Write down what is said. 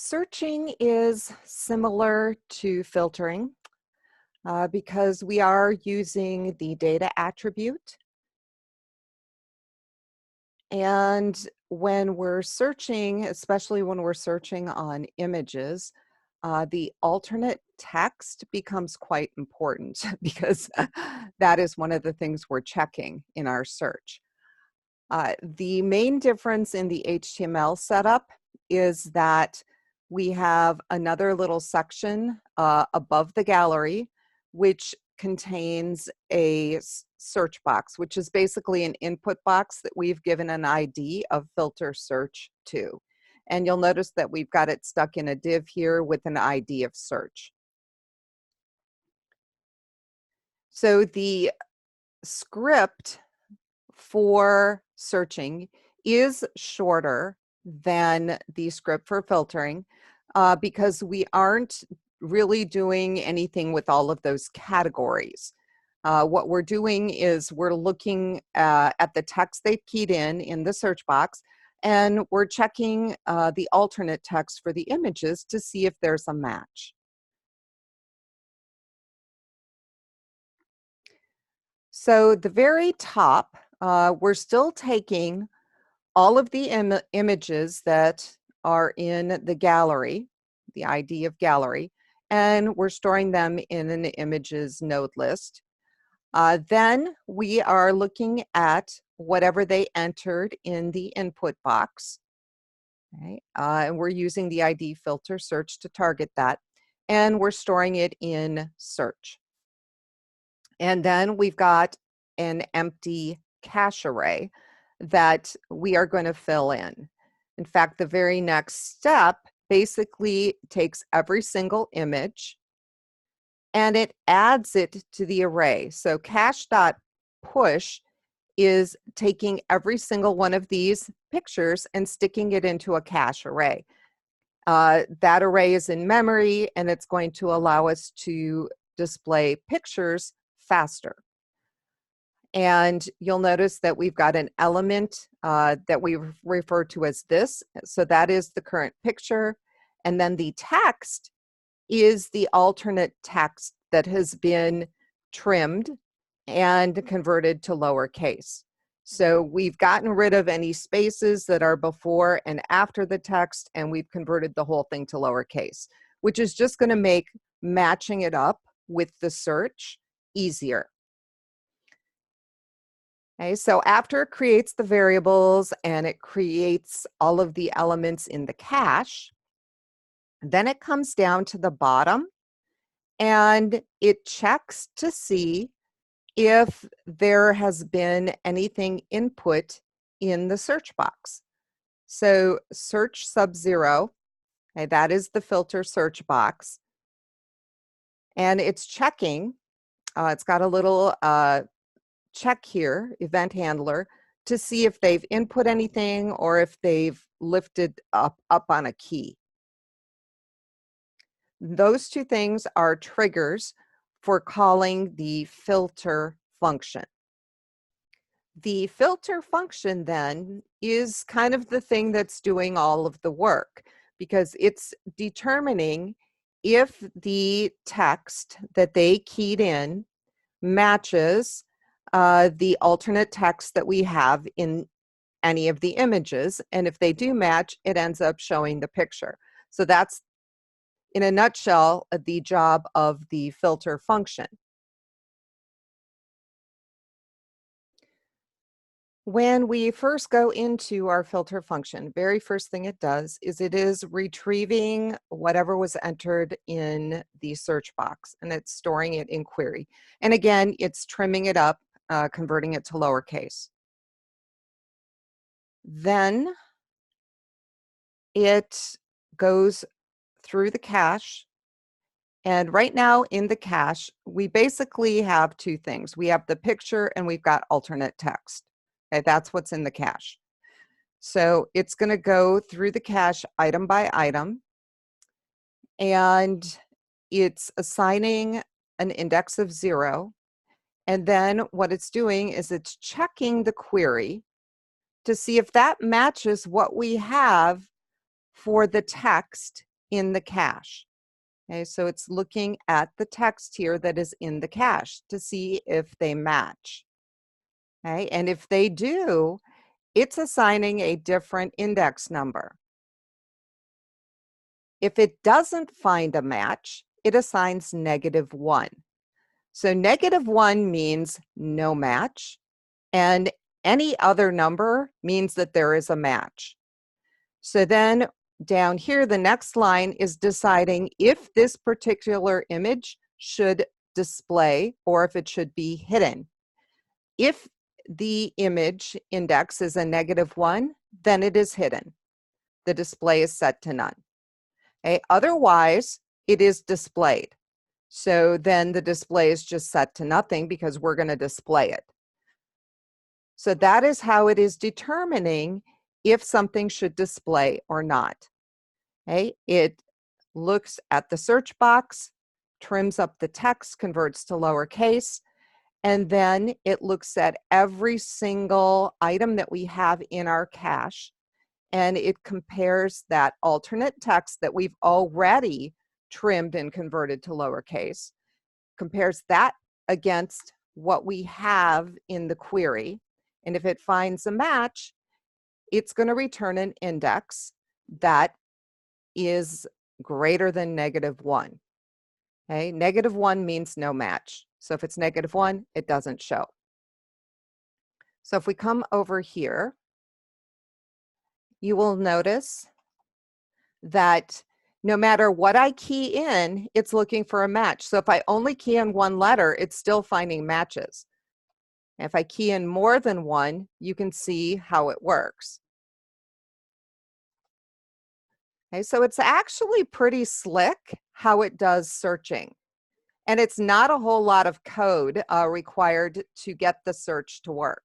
Searching is similar to filtering because we are using the data attribute. And when we're searching, especially when we're searching on images, the alternate text becomes quite important because that is one of the things we're checking in our search. The main difference in the HTML setup is that we have another little section above the gallery, which contains a search box, which is basically an input box that we've given an ID of filter search to. And you'll notice that we've got it stuck in a div here with an ID of search. So the script for searching is shorter than the script for filtering because we aren't really doing anything with all of those categories. What we're doing is we're looking at the text they've keyed in the search box, and we're checking the alternate text for the images to see if there's a match. So the very top, we're still taking all of the images that are in the gallery, the ID of gallery, and we're storing them in an images node list. Then we are looking at whatever they entered in the input box. Okay? And we're using the ID filter search to target that, and we're storing it in search. And then we've got an empty cache array that we are going to fill in. In fact, the very next step basically takes every single image and it adds it to the array. So cache.push is taking every single one of these pictures and sticking it into a cache array. That array is in memory, and it's going to allow us to display pictures faster. And you'll notice that we've got an element that we refer to as this. So that is the current picture. And then the text is the alternate text that has been trimmed and converted to lowercase. So we've gotten rid of any spaces that are before and after the text, and we've converted the whole thing to lowercase, which is just going to make matching it up with the search easier. Okay, so after it creates the variables and it creates all of the elements in the cache, then it comes down to the bottom and it checks to see if there has been anything input in the search box. So search sub 0, okay, that is the filter search box. And it's checking, it's got a little check here, event handler, to see if they've input anything or if they've lifted up on a key. Those two things are triggers for calling the filter function. The filter function then is kind of the thing that's doing all of the work because it's determining if the text that they keyed in matches the alternate text that we have in any of the images. And if they do match, it ends up showing the picture. So that's, in a nutshell, the job of the filter function. When we first go into our filter function, very first thing it does is it is retrieving whatever was entered in the search box, and it's storing it in query. And again, it's trimming it up, converting it to lowercase. Then it goes through the cache. And right now in the cache, we basically have two things. We have the picture and we've got alternate text. Okay, that's what's in the cache. So it's going to go through the cache item by item, and it's assigning an index of 0. And then what it's doing is it's checking the query to see if that matches what we have for the text in the cache. Okay, so it's looking at the text here that is in the cache to see if they match. Okay, and if they do, it's assigning a different index number. If it doesn't find a match, it assigns -1. So -1 means no match, and any other number means that there is a match. So then down here, the next line is deciding if this particular image should display or if it should be hidden. If the image index is a -1, then it is hidden. The display is set to none. Okay? Otherwise, it is displayed. So then the display is just set to nothing because we're going to display it. So that is how it is determining if something should display or not. Okay? It looks at the search box, trims up the text, converts to lowercase, and then it looks at every single item that we have in our cache, and it compares that alternate text that we've already trimmed and converted to lowercase, compares that against what we have in the query, and if it finds a match, it's going to return an index that is greater than -1. Okay, -1 means no match. So if it's -1, it doesn't show. So if we come over here, you will notice that no matter what I key in, it's looking for a match. So if I only key in one letter, it's still finding matches. And if I key in more than one, you can see how it works. Okay, so it's actually pretty slick how it does searching. And it's not a whole lot of code required to get the search to work.